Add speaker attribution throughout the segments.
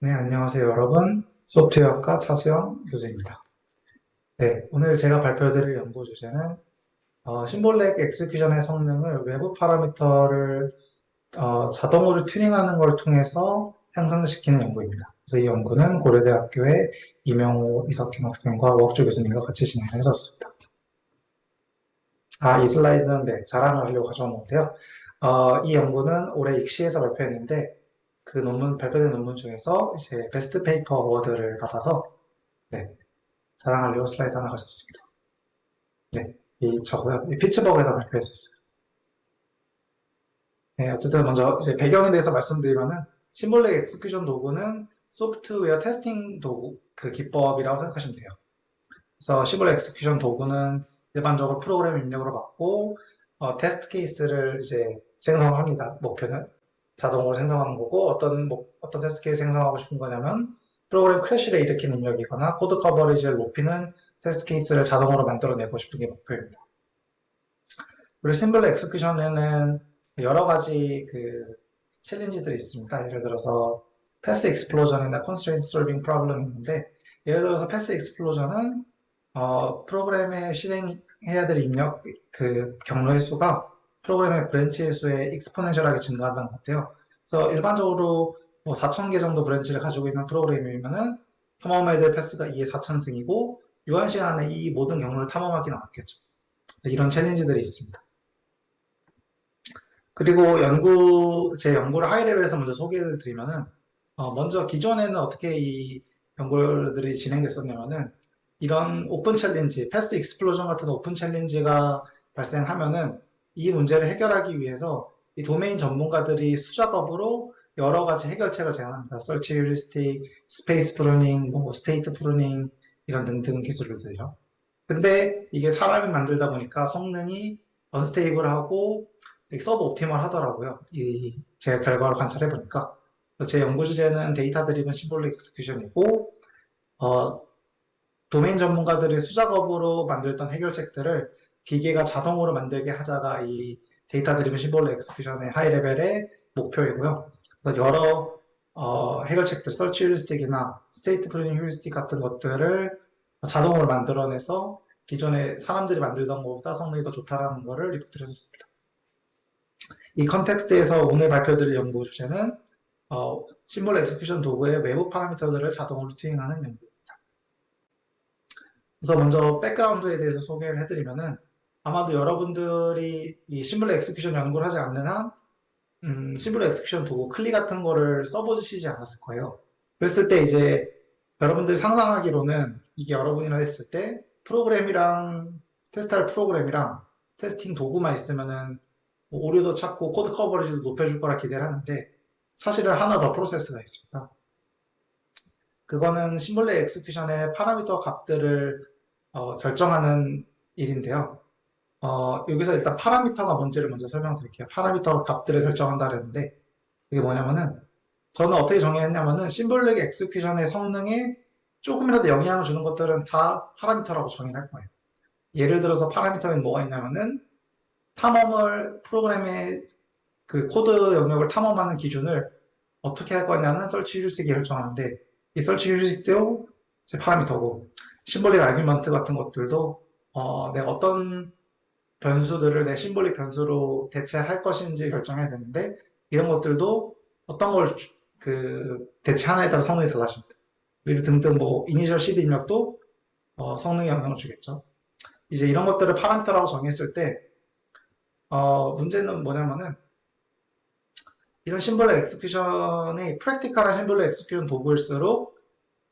Speaker 1: 네, 안녕하세요, 여러분. 소프트웨어학과 차수영 교수입니다. 네, 오늘 제가 발표드릴 연구 주제는 심볼렉 엑스큐션의 성능을 외부 파라미터를 자동으로 튜닝하는 걸 통해서 향상시키는 연구입니다. 그래서 이 연구는 고려대학교의 이명호, 이석균 학생과 웍주 교수님과 같이 진행을 했었습니다. 이 슬라이드는 네, 자랑을 하려고 가져온 건데요. 이 연구는 올해 익시에서 발표했는데 그 발표된 논문 중에서 이제 베스트 페이퍼 어워드를 받아서 네, 자랑하려고 슬라이드 하나 가졌습니다. 네, 저거요. 이 피츠버그에서 발표했었어요. 네, 어쨌든 먼저 이제 배경에 대해서 말씀드리면은 심볼렉 엑스큐션 도구는 소프트웨어 테스팅 도구, 그 기법이라고 생각하시면 돼요. 그래서 심볼렉 엑스큐션 도구는 일반적으로 프로그램 입력으로 받고 테스트 케이스를 이제 생성합니다. 목표는 자동으로 생성하는 거고 어떤 테스트 케이스 생성하고 싶은 거냐면 프로그램 크래시를 일으키는 입력이거나 코드 커버리지를 높이는 테스트 케이스를 자동으로 만들어내고 싶은 게 목표입니다. 그리고 심블 엑스큐션에는 여러 가지 그 챌린지들이 있습니다. 예를 들어서 패스 익스플로전이나 컨스트레인트 솔빙 프로블럼이 있는데 예를 들어서 패스 익스플로전은 프로그램에 실행해야 될 입력 그 경로의 수가 프로그램의 브랜치의 수에 익스포넨셜하게 증가한다는 것 같아요. 그래서 일반적으로 뭐 4,000개 정도 브랜치를 가지고 있는 프로그램이면은 탐험해야 될 패스가 2의 4,000승이고 유한 시간 안에 이 모든 경로를 탐험하기는 어렵겠죠. 이런 챌린지들이 있습니다. 그리고 제 연구를 하이 레벨에서 먼저 소개를 드리면은, 먼저 기존에는 어떻게 이 연구들이 진행됐었냐면은, 이런 오픈 챌린지, 패스 익스플로전 같은 오픈 챌린지가 발생하면은, 이 문제를 해결하기 위해서 이 도메인 전문가들이 수작업으로 여러 가지 해결책을 제안합니다. 설치 휴리스틱, 스페이스 프루닝, 뭐 스테이트 프루닝, 이런 등등 기술들이요. 근데 이게 사람이 만들다 보니까 성능이 언스테이블하고 되게 서브 옵티멀 하더라고요. 제 결과를 관찰해 보니까. 제 연구 주제는 데이터 드리븐 심볼릭 익스큐션이고, 어, 도메인 전문가들이 수작업으로 만들던 해결책들을 기계가 자동으로 만들게 하자가 이 데이터 드리븐 심볼릭 익스큐션의 하이 레벨의 목표이고요. 그래서 여러 해결책들, 설치 휴리스틱이나 스테이트 프로닝 휴리스틱 같은 것들을 자동으로 만들어내서 기존에 사람들이 만들던 것보다 성능이 더 좋다라는 것을 리포트를 했었습니다. 이 컨텍스트에서 오늘 발표드릴 연구 주제는 심볼 엑스큐션 도구의 외부 파라미터들을 자동으로 튜닝하는 연구입니다. 그래서 먼저 백그라운드에 대해서 소개를 해드리면은 아마도 여러분들이 이 심볼 엑스큐션 연구를 하지 않는 한 심볼 엑스큐션 도구 클리 같은 거를 써보시지 않았을 거예요. 그랬을 때 이제 여러분들이 상상하기로는 이게 여러분이랑 했을 때 프로그램이랑 테스트할 프로그램이랑 테스팅 도구만 있으면은 뭐 오류도 찾고 코드 커버리지도 높여줄 거라 기대를 하는데 사실은 하나 더 프로세스가 있습니다. 그거는 심볼레 엑스큐션의 파라미터 값들을 결정하는 일인데요. 여기서 일단 파라미터가 뭔지를 먼저 설명드릴게요. 파라미터 값들을 결정한다 그랬는데 이게 뭐냐면은 저는 어떻게 정의했냐면은 심볼릭 엑스큐션의 성능에 조금이라도 영향을 주는 것들은 다 파라미터라고 정의를 할 거예요. 예를 들어서 파라미터엔 뭐가 있냐면은 탐험을 프로그램의 그 코드 영역을 탐험하는 기준을 어떻게 할 거냐는 설치 휴식이 결정하는데 이 설치 휴식도 제 파라미터고 심볼릭 아규먼트 같은 것들도 내가 어떤 변수들을 내 심볼릭 변수로 대체할 것인지 결정해야 되는데 이런 것들도 어떤 걸 대체하나에 따라 성능이 달라집니다. 그리고 등등 뭐 이니셜 시드 입력도 성능에 영향을 주겠죠. 이제 이런 것들을 파라미터라고 정했을 때 문제는 뭐냐면은 이런 심볼렉 엑스큐션이 프랙티컬한 심볼렉 엑스큐션 도구일수록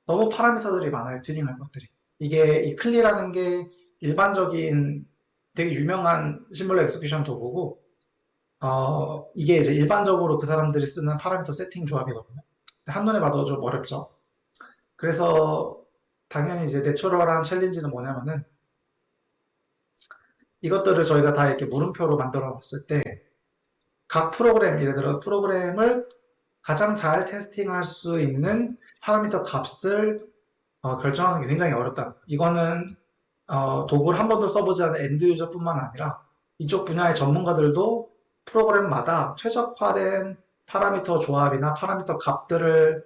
Speaker 1: 너무 파라미터들이 많아요. 튜닝할 것들이. 이게 이 클리라는 게 일반적인 되게 유명한 심볼렉 엑스큐션 도구고 이게 이제 일반적으로 그 사람들이 쓰는 파라미터 세팅 조합이거든요. 한눈에 봐도 좀 어렵죠. 그래서 당연히 이제 내추럴한 챌린지는 뭐냐면은 이것들을 저희가 다 이렇게 물음표로 만들어 놨을 때 각 프로그램, 예를 들어 프로그램을 가장 잘 테스팅할 수 있는 파라미터 값을 결정하는 게 굉장히 어렵다. 이거는 도구를 한 번도 써보지 않은 엔드 유저뿐만 아니라 이쪽 분야의 전문가들도 프로그램마다 최적화된 파라미터 조합이나 파라미터 값들을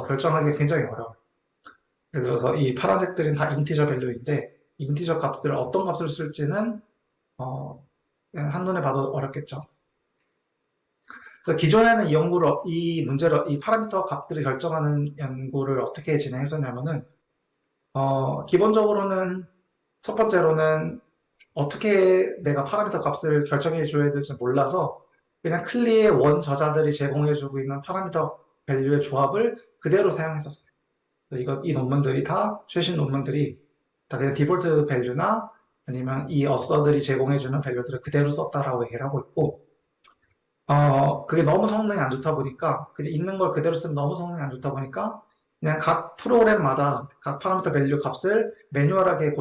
Speaker 1: 결정하기 굉장히 어려워요. 예를 들어서 이 파란색들은 다 인티저 밸류인데 인티저 값들을 어떤 값을 쓸지는 그냥 한눈에 봐도 어렵겠죠. 그래서 기존에는 이 문제를 이 파라미터 값들을 결정하는 연구를 어떻게 진행했었냐면은 기본적으로는 첫 번째로는 어떻게 내가 파라미터 값을 결정해 줘야 될지 몰라서 그냥 클리의 원 저자들이 제공해 주고 있는 파라미터 밸류의 조합을 그대로 사용했었어요. 이 논문들이 다, 최신 논문들이 다 그냥 디폴트 밸류나 아니면 이 어서들이 제공해주는 밸류들을 그대로 썼다라고 얘기를 하고 있고, 그게 너무 성능이 안 좋다 보니까, 그냥 있는 걸 그대로 쓰면 너무 성능이 안 좋다 보니까, 그냥 각 프로그램마다 각 파라미터 밸류 값을 매뉴얼하게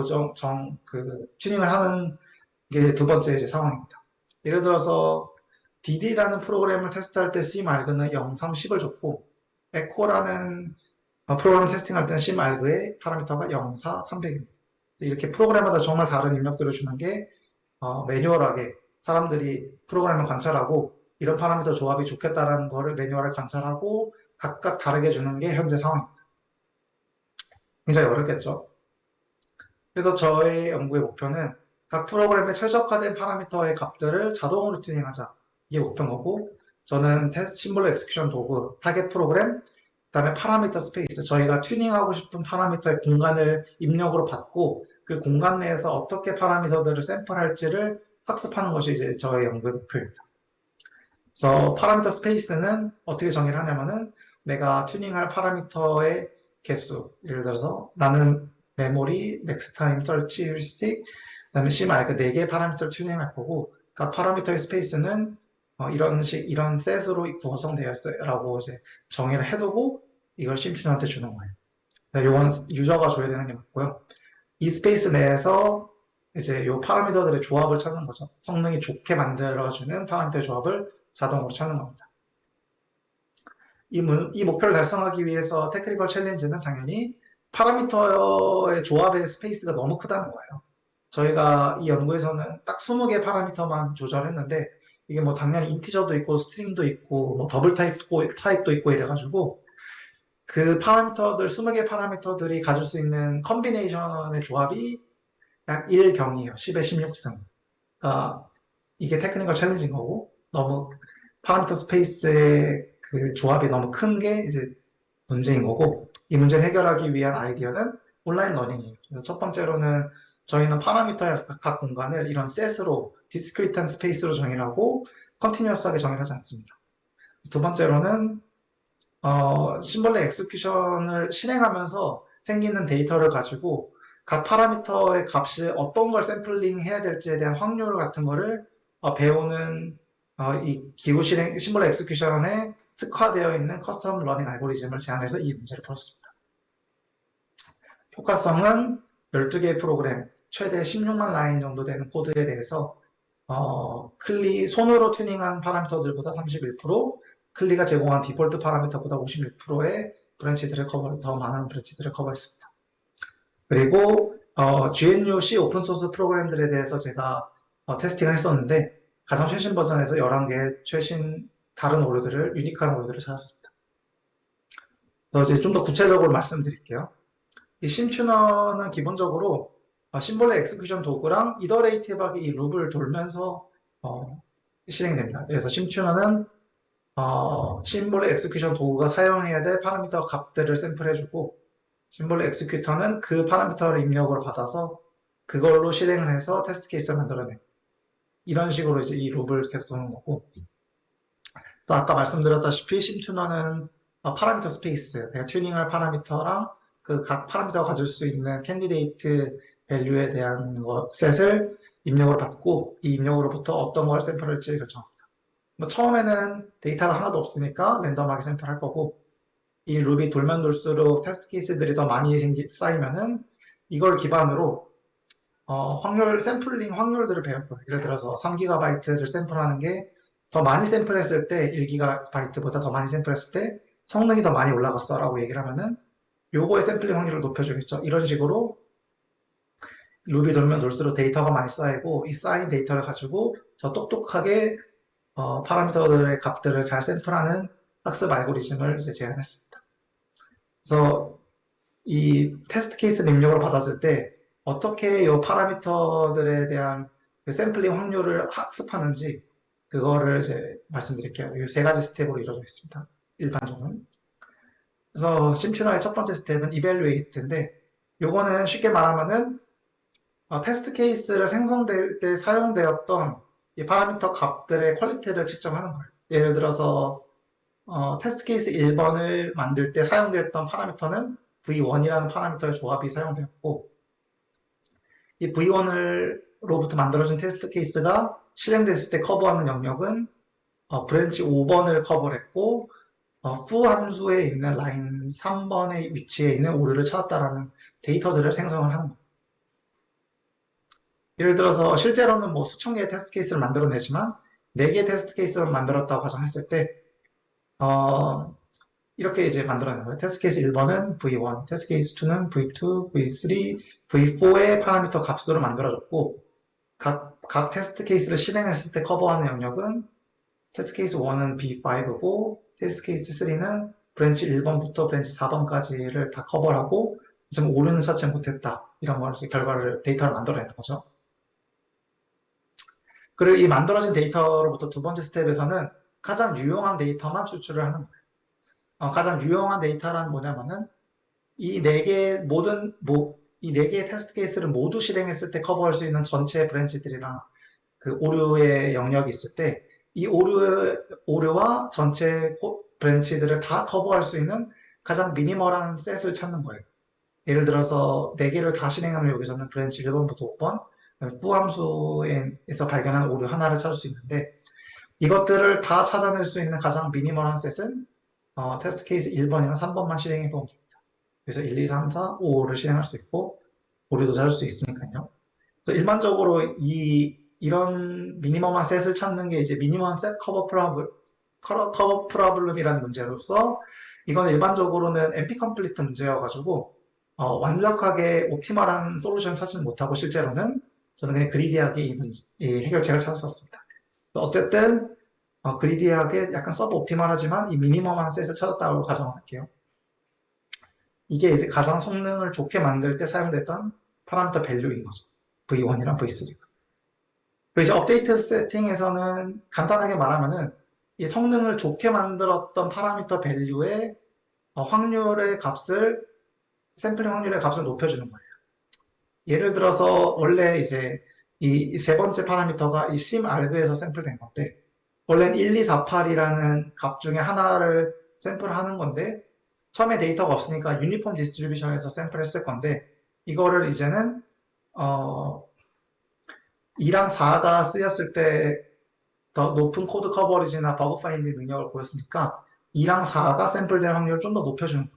Speaker 1: 튜닝을 하는 게 두 번째 이제 상황입니다. 예를 들어서, DD라는 프로그램을 테스트할 때 C 말고는 0, 3, 10을 줬고, 에코라는 프로그램 테스팅할 때는 C 말고의 파라미터가 0, 4, 300입니다. 이렇게 프로그램마다 정말 다른 입력들을 주는 게 매뉴얼하게 사람들이 프로그램을 관찰하고 이런 파라미터 조합이 좋겠다라는 거를 매뉴얼을 관찰하고 각각 다르게 주는 게 현재 상황입니다. 굉장히 어렵겠죠. 그래서 저의 연구의 목표는 각 프로그램에 최적화된 파라미터의 값들을 자동으로 튜닝하자. 이게 목표인 거고 저는 테스트 심볼러 엑스큐션 도구, 타겟 프로그램, 그다음에 파라미터 스페이스, 저희가 튜닝하고 싶은 파라미터의 공간을 입력으로 받고 그 공간 내에서 어떻게 파라미터들을 샘플할지를 학습하는 것이 이제 저의 연구의 목표입니다. 그래서 파라미터 스페이스는 어떻게 정의를 하냐면은 내가 튜닝할 파라미터의 개수, 예를 들어서 나는 메모리, 넥스트 타임, 서치, 휴리스틱, 그다음에 CMA 그 4개의 파라미터를 튜닝할 거고 각 파라미터의 스페이스는 이런 셋으로 구성되어 있어요라고 이제 정의를 해두고 이걸 심춘한테 주는 거예요. 이건 유저가 줘야 되는 게 맞고요. 이 스페이스 내에서 이제 요 파라미터들의 조합을 찾는 거죠. 성능이 좋게 만들어주는 파라미터의 조합을 자동으로 찾는 겁니다. 이 목표를 달성하기 위해서 테크니컬 챌린지는 당연히 파라미터의 조합의 스페이스가 너무 크다는 거예요. 저희가 이 연구에서는 딱 20개 파라미터만 조절했는데 이게 뭐 당연히 인티저도 있고 스트링도 있고 뭐 더블 타입도 있고 이래가지고 그 파라미터들 20개 파라미터들이 가질 수 있는 컨비네이션의 조합이 약 1경이에요. 10의 16승. 그러니까 이게 테크니컬 챌린지인 거고 너무 파라미터 스페이스의 그 조합이 너무 큰 게 이제 문제인 거고 이 문제를 해결하기 위한 아이디어는 온라인 러닝이에요. 그래서 첫 번째로는 저희는 파라미터의 각 공간을 이런 셋으로 디스크리트한 스페이스로 정의를 하고 컨티뉴어스하게 정의를 하지 않습니다. 두 번째로는 심벌레 엑스큐션을 실행하면서 생기는 데이터를 가지고 각 파라미터의 값이 어떤 걸 샘플링 해야 될지에 대한 확률 같은 거를 배우는 이 기구 실행 심벌레 엑스큐션에 특화되어 있는 커스텀 러닝 알고리즘을 제안해서 이 문제를 풀었습니다. 효과성은 12개의 프로그램, 최대 16만 라인 정도 되는 코드에 대해서 손으로 튜닝한 파라미터들보다 31%, 클리가 제공한 디폴트 파라미터보다 56%의 더 많은 브랜치들을 커버했습니다. 그리고 GNU-C 오픈소스 프로그램들에 대해서 제가 테스팅을 했었는데 가장 최신 버전에서 11개의 최신 다른 오류들을 유니크한 오류들을 찾았습니다. 그래서 이제 좀 더 구체적으로 말씀드릴게요. 이 심튜너는 기본적으로 심볼의 엑스큐션 도구랑 이더레이티브하게 이 룹을 돌면서 실행됩니다. 그래서 심튜너는 심볼의 엑스큐션 도구가 사용해야 될 파라미터 값들을 샘플해주고 심볼의 엑스큐터는 그 파라미터를 입력으로 받아서 그걸로 실행을 해서 테스트 케이스를 만들어내요. 이런 식으로 이제 이 룹을 계속 도는 거고. 그래서 아까 말씀드렸다시피 심튜너는 파라미터 스페이스, 내가 튜닝할 파라미터랑 그 각 파라미터가 가질 수 있는 캔디데이트 밸류에 대한 셋을 입력으로 받고 이 입력으로부터 어떤 걸 샘플할지 결정합니다. 뭐 처음에는 데이터가 하나도 없으니까 랜덤하게 샘플할 거고 이 룹이 돌면 돌수록 테스트 케이스들이 더 많이 쌓이면은 이걸 기반으로 샘플링 확률들을 배울 거예요. 예를 들어서 3GB를 샘플하는 게 더 많이 샘플했을 때 1GB보다 더 많이 샘플했을 때 성능이 더 많이 올라갔어 라고 얘기를 하면은 요거의 샘플링 확률을 높여주겠죠. 이런 식으로 룹이 돌면 돌수록 데이터가 많이 쌓이고 이 쌓인 데이터를 가지고 더 똑똑하게 파라미터들의 값들을 잘 샘플하는 학습 알고리즘을 이제 제안했습니다. 그래서 이 테스트 케이스를 입력으로 받았을 때 어떻게 이 파라미터들에 대한 그 샘플링 확률을 학습하는지 그거를 이제 말씀드릴게요. 이 세 가지 스텝으로 이루어져 있습니다. 일반적으로. 그래서 심취너의 첫 번째 스텝은 evaluate인데 요거는 쉽게 말하면은 테스트 케이스를 생성될 때 사용되었던 이 파라미터 값들의 퀄리티를 측정하는 거예요. 예를 들어서 테스트 케이스 1번을 만들 때 사용되었던 파라미터는 V1이라는 파라미터의 조합이 사용되었고 이 V1로부터 만들어진 테스트 케이스가 실행됐을 때 커버하는 영역은 브랜치 5번을 커버를 했고 foo 함수에 있는 라인 3번의 위치에 있는 오류를 찾았다라는 데이터들을 생성을 하는 거예요. 예를 들어서 실제로는 뭐 수천 개의 테스트 케이스를 만들어내지만 4개의 테스트 케이스를 만들었다고 가정했을 때 이렇게 이제 만들어내는 거예요. 테스트 케이스 1번은 V1, 테스트 케이스 2는 V2, V3, V4의 파라미터 값으로 만들어졌고 각 테스트 케이스를 실행했을 때 커버하는 영역은 테스트 케이스 1은 B5고 테스트 케이스 3는 브랜치 1번부터 브랜치 4번까지를 다 커버하고 지금 오류는 찾지 못했다. 이런 걸 이제 결과를 데이터를 만들어내는 거죠. 그리고 이 만들어진 데이터로부터 두 번째 스텝에서는 가장 유용한 데이터만 추출을 하는 거예요. 가장 유용한 데이터란 뭐냐면은 이 이 네 개의 테스트 케이스를 모두 실행했을 때 커버할 수 있는 전체 브랜치들이랑 그 오류의 영역이 있을 때 이 오류와 전체 브랜치들을 다 커버할 수 있는 가장 미니멀한 셋을 찾는 거예요. 예를 들어서 4개를 다 실행하면 여기서는 브랜치 1번부터 5번, foo함수에서 발견한 오류 하나를 찾을 수 있는데 이것들을 다 찾아낼 수 있는 가장 미니멀한 셋은 테스트 케이스 1번이나 3번만 실행해 보면 됩니다. 그래서 1, 2, 3, 4, 5를 실행할 수 있고 오류도 찾을 수 있으니까요. 그래서 일반적으로 이런 미니멈한 셋을 찾는 게 이제 미니멈 셋 커버 프로블럼이라는 문제로서 이건 일반적으로는 NP 컴플리트 문제여가지고 완벽하게 옵티멀한 솔루션 찾지는 못하고 실제로는 저는 그냥 그리디하게 이 해결책을 찾았었습니다. 어쨌든 그리디하게 약간 서브 옵티멀하지만 이 미니멈한 셋을 찾았다고 가정할게요. 이게 이제 가장 성능을 좋게 만들 때 사용됐던 파라미터 밸류인 거죠. V1이랑 V3가. 그리고 이제 업데이트 세팅에서는 간단하게 말하면은 이 성능을 좋게 만들었던 파라미터 밸류의 샘플링 확률의 값을 높여주는 거예요. 예를 들어서 원래 이제 이 세 번째 파라미터가 이 심알그에서 샘플된 건데 원래는 1248이라는 값 중에 하나를 샘플하는 건데 처음에 데이터가 없으니까 유니폼 디스트리뷰션에서 샘플했을 건데 이거를 이제는 2랑 4가 쓰였을 때 더 높은 코드 커버리지나 버그 파인딩 능력을 보였으니까 2랑 4가 샘플될 확률을 좀 더 높여주는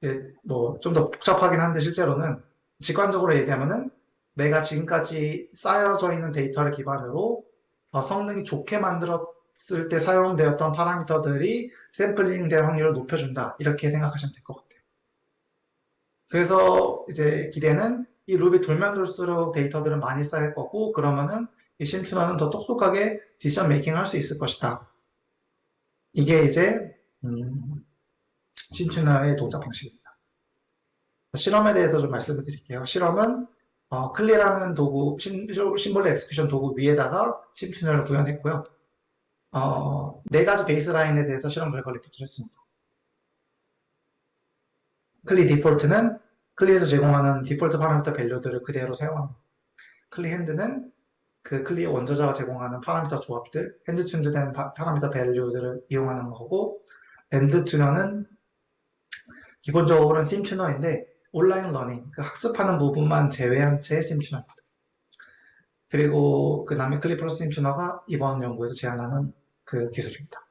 Speaker 1: 거예요. 뭐좀 더 복잡하긴 한데 실제로는 직관적으로 얘기하면은 내가 지금까지 쌓여져 있는 데이터를 기반으로 성능이 좋게 만들었을 때 사용되었던 파라미터들이 샘플링 될 확률을 높여준다. 이렇게 생각하시면 될 것 같아요. 그래서 이제 기대는 이 룹이 돌면 돌수록 데이터들은 많이 쌓일 거고 그러면은 이 심춘화는 더 똑똑하게 디시전 메이킹을 할 수 있을 것이다. 이게 이제 심춘화의 동작 방식입니다. 실험에 대해서 좀 말씀을 드릴게요. 실험은 클리라는 도구, 심볼레 엑스큐션 도구 위에다가 심춘화를 구현했고요. 4가지 베이스라인에 대해서 실험 결과를 리포트했습니다. 클리 디폴트는 클리에서 제공하는 디폴트 파라미터 밸류들을 그대로 사용합니다. 클리 핸드는 그 클리 원저자가 제공하는 파라미터 조합들, 핸드 튠드된 파라미터 밸류들을 이용하는 거고, 밴드 튜너는 기본적으로는 심 튜너인데 온라인 러닝, 그 학습하는 부분만 제외한 채 심 튜너입니다. 그리고 그 다음에 클리 플러스 심 튜너가 이번 연구에서 제안하는 그 기술입니다.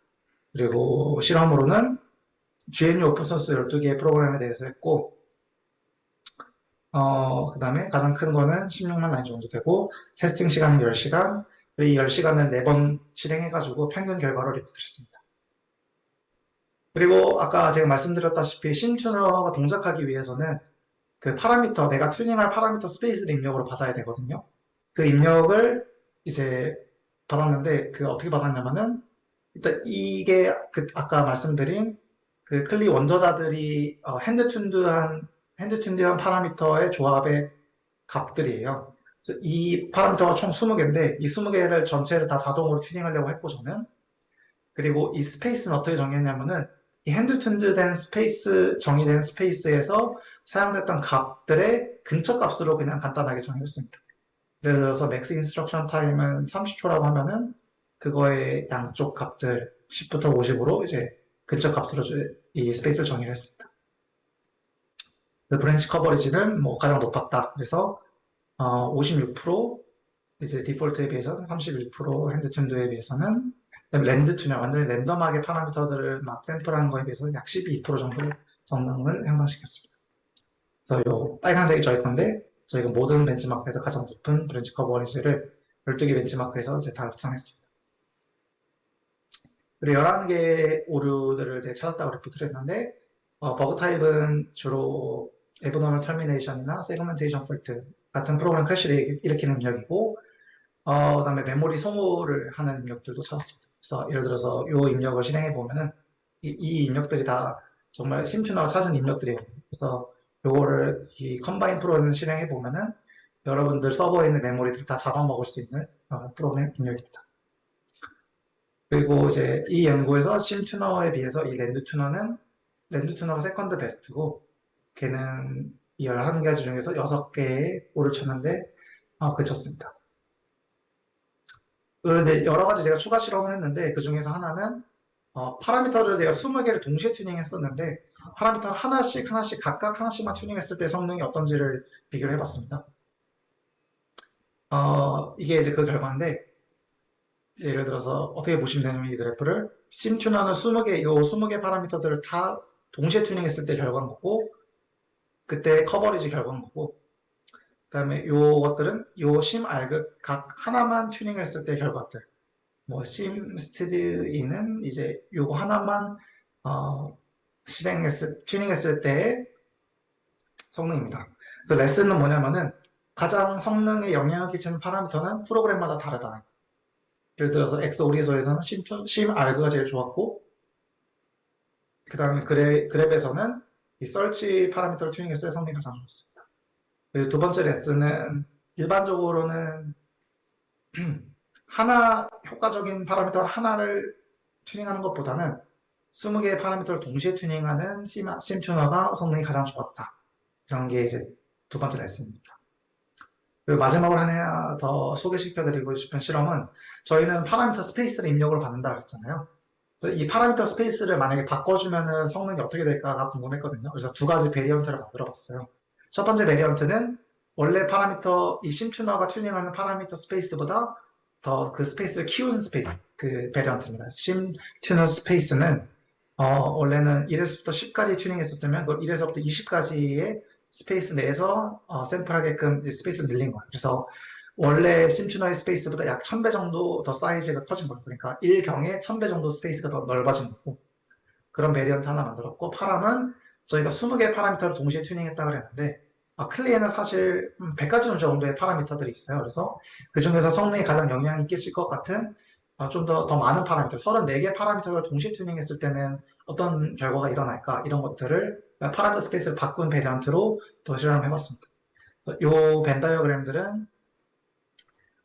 Speaker 1: 그리고 실험으로는 GNU 오픈소스 12개의 프로그램에 대해서 했고, 그 다음에 가장 큰 거는 16만 라인 정도 되고, 테스팅 시간은 10시간, 이 10시간을 4번 실행해가지고 평균 결과를 리포트했습니다. 그리고 아까 제가 말씀드렸다시피 심튜너가 동작하기 위해서는 그 파라미터, 내가 튜닝할 파라미터 스페이스를 입력으로 받아야 되거든요. 그 입력을 이제 받았는데, 그 어떻게 받았냐면은, 일단 이게 그 아까 말씀드린 그 클리 원저자들이 핸드 튠드한 파라미터의 조합의 값들이에요. 그래서 이 파라미터가 총 20개인데 이 20개를 전체를 다 자동으로 튜닝하려고 했고 저는 그리고 이 스페이스는 어떻게 정했냐면은 이 핸드 튠드된 스페이스 정의된 스페이스에서 사용됐던 값들의 근처 값으로 그냥 간단하게 정했습니다. 예를 들어서 맥스 인스트럭션 타임은 30초라고 하면은 그거의 양쪽 값들 10부터 50으로 이제 근처 값으로 이 스페이스를 정의를 했습니다. 브랜치 커버리지는 뭐 가장 높았다. 그래서 56% 이제 디폴트에 비해서는 31% 핸드튠드에 비해서는 랜드 튜닝 완전히 랜덤하게 파라미터들을 막 샘플하는 거에 비해서 약 12% 정도 성능을 향상시켰습니다. 그래서 요 빨간색이 저희 건데 저희가 모든 벤치마크에서 가장 높은 브랜치 커버리지를 12개 벤치마크에서 이제 다 합성했습니다. 그리고 11개의 오류들을 이제 찾았다고 리포트를 했는데 버그 타입은 주로 에브노멀 터미네이션이나 세그멘테이션 폴트 같은 프로그램 크래시를 일으키는 입력이고 그다음에 메모리 소모를 하는 입력들도 찾았습니다. 그래서 예를 들어서 이 입력을 실행해 보면은 이 입력들이 다 정말 심튜너가 찾은 입력들이에요. 그래서 요거를 이 컴바인 프로그램을 실행해 보면은 여러분들 서버에 있는 메모리들을 다 잡아먹을 수 있는 프로그램 입력입니다. 그리고 이제 이 연구에서 심튜너에 비해서 이 랜드 튜너가 세컨드 베스트고 걔는 이 11가지 중에서 6개의 오를 쳤는데 그쳤습니다. 그런데 여러 가지 제가 추가 실험을 했는데 그 중에서 하나는 파라미터를 내가 20개를 동시에 튜닝했었는데 파라미터 하나씩 각각 하나씩만 튜닝했을 때 성능이 어떤지를 비교를 해봤습니다. 이게 이제 그 결과인데 예를 들어서 어떻게 보시면 되냐면 이 그래프를 심튜너는 20개 파라미터들을 다 동시에 튜닝했을 때 결과인 거고 그때 커버리지 결과인 거고 그 다음에 요것들은 요 심 알극 각 하나만 튜닝했을 때 결과들 뭐 심 스티드인은 이제 요거 하나만 튜닝했을 때의 성능입니다. 그래서 레슨은 뭐냐면은 가장 성능에 영향을 끼치는 파라미터는 프로그램마다 다르다. 예를 들어서 엑소리소에서는 심 알그가 제일 좋았고 그 다음에 그랩에서는 이 서치 파라미터를 튜닝했을 때 성능이 가장 좋습니다. 그리고 두 번째 레슨은 일반적으로는 효과적인 파라미터 하나를 튜닝하는 것보다는 20개의 파라미터를 동시에 튜닝하는 심튜너가 성능이 가장 좋았다. 이런 게 이제 두 번째 레슨입니다. 그리고 마지막으로 하나 더 소개시켜드리고 싶은 실험은 저희는 파라미터 스페이스를 입력으로 받는다 그랬잖아요. 그래서 이 파라미터 스페이스를 만약에 바꿔주면은 성능이 어떻게 될까가 궁금했거든요. 그래서 두 가지 베리언트를 만들어 봤어요. 첫 번째 베리언트는 원래 파라미터, 이 심튜너가 튜닝하는 파라미터 스페이스보다 더 그 스페이스를 키우는 스페이스, 그 베리언트입니다. 심튜너 스페이스는 원래는 1에서부터 10까지 튜닝했었으면 그걸 1에서부터 20까지의 스페이스 내에서 샘플하게끔 스페이스를 늘린 거예요. 그래서 원래 심튜너의 스페이스보다 약 1000배 정도 더 사이즈가 커진 거예요. 그러니까 1경에 1000배 정도 스페이스가 더 넓어진 거고 그런 베리언트 하나 만들었고 파람은 저희가 20개 파라미터를 동시에 튜닝했다 그랬는데 클리에는 사실 100가지 정도의 파라미터들이 있어요. 그래서 그 중에서 성능에 가장 영향이 끼칠 것 같은 좀 더 많은 파라미터, 34개 파라미터를 동시에 튜닝했을 때는 어떤 결과가 일어날까 이런 것들을 파라미터 스페이스를 바꾼 베리언트로 더 실험을 해봤습니다. 그래서 이 벤 다이어그램들은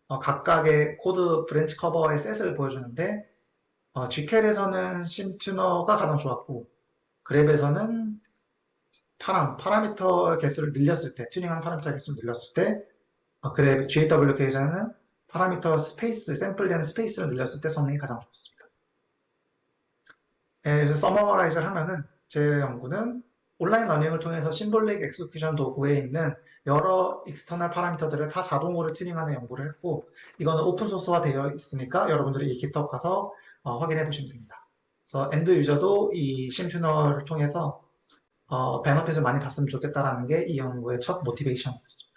Speaker 1: 각각의 코드 브랜치 커버의 셋을 보여주는데 GCal에서는 심튜너가 가장 좋았고 그랩에서는 파라미터 개수를 늘렸을 때 튜닝한 파라미터 개수를 늘렸을 때 그랩 GWK에서는 파라미터 스페이스 샘플되는 스페이스를 늘렸을 때 성능이 가장 좋았습니다. 그래서 서머라이즈를 하면은 제 연구는 온라인 러닝을 통해서 심볼릭 엑스큐션 도구에 있는 여러 익스터널 파라미터들을 다 자동으로 튜닝하는 연구를 했고 이거는 오픈소스화 되어 있으니까 여러분들이 이 GitHub 가서 확인해 보시면 됩니다. 그래서 엔드 유저도 이 심튜너를 통해서 베너핏을 많이 봤으면 좋겠다라는 게 이 연구의 첫 모티베이션이었습니다.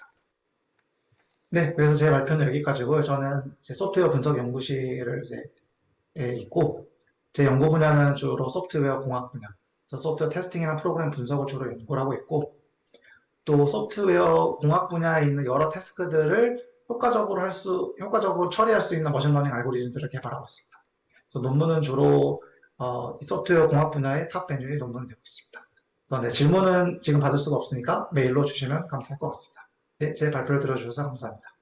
Speaker 1: 네, 그래서 제 발표는 여기까지고요. 저는 이제 소프트웨어 분석 연구실을 이제 있고 제 연구 분야는 주로 소프트웨어 공학 분야, 그래서 소프트웨어 테스팅이나 프로그램 분석을 주로 연구를 하고 있고 또 소프트웨어 공학 분야에 있는 여러 태스크들을 효과적으로 처리할 수 있는 머신러닝 알고리즘들을 개발하고 있습니다. 그래서 논문은 주로 이 소프트웨어 공학 분야의 탑 메뉴에 논문이 되고 있습니다. 그래서 네, 질문은 지금 받을 수가 없으니까 메일로 주시면 감사할 것 같습니다. 네, 제 발표를 들어주셔서 감사합니다.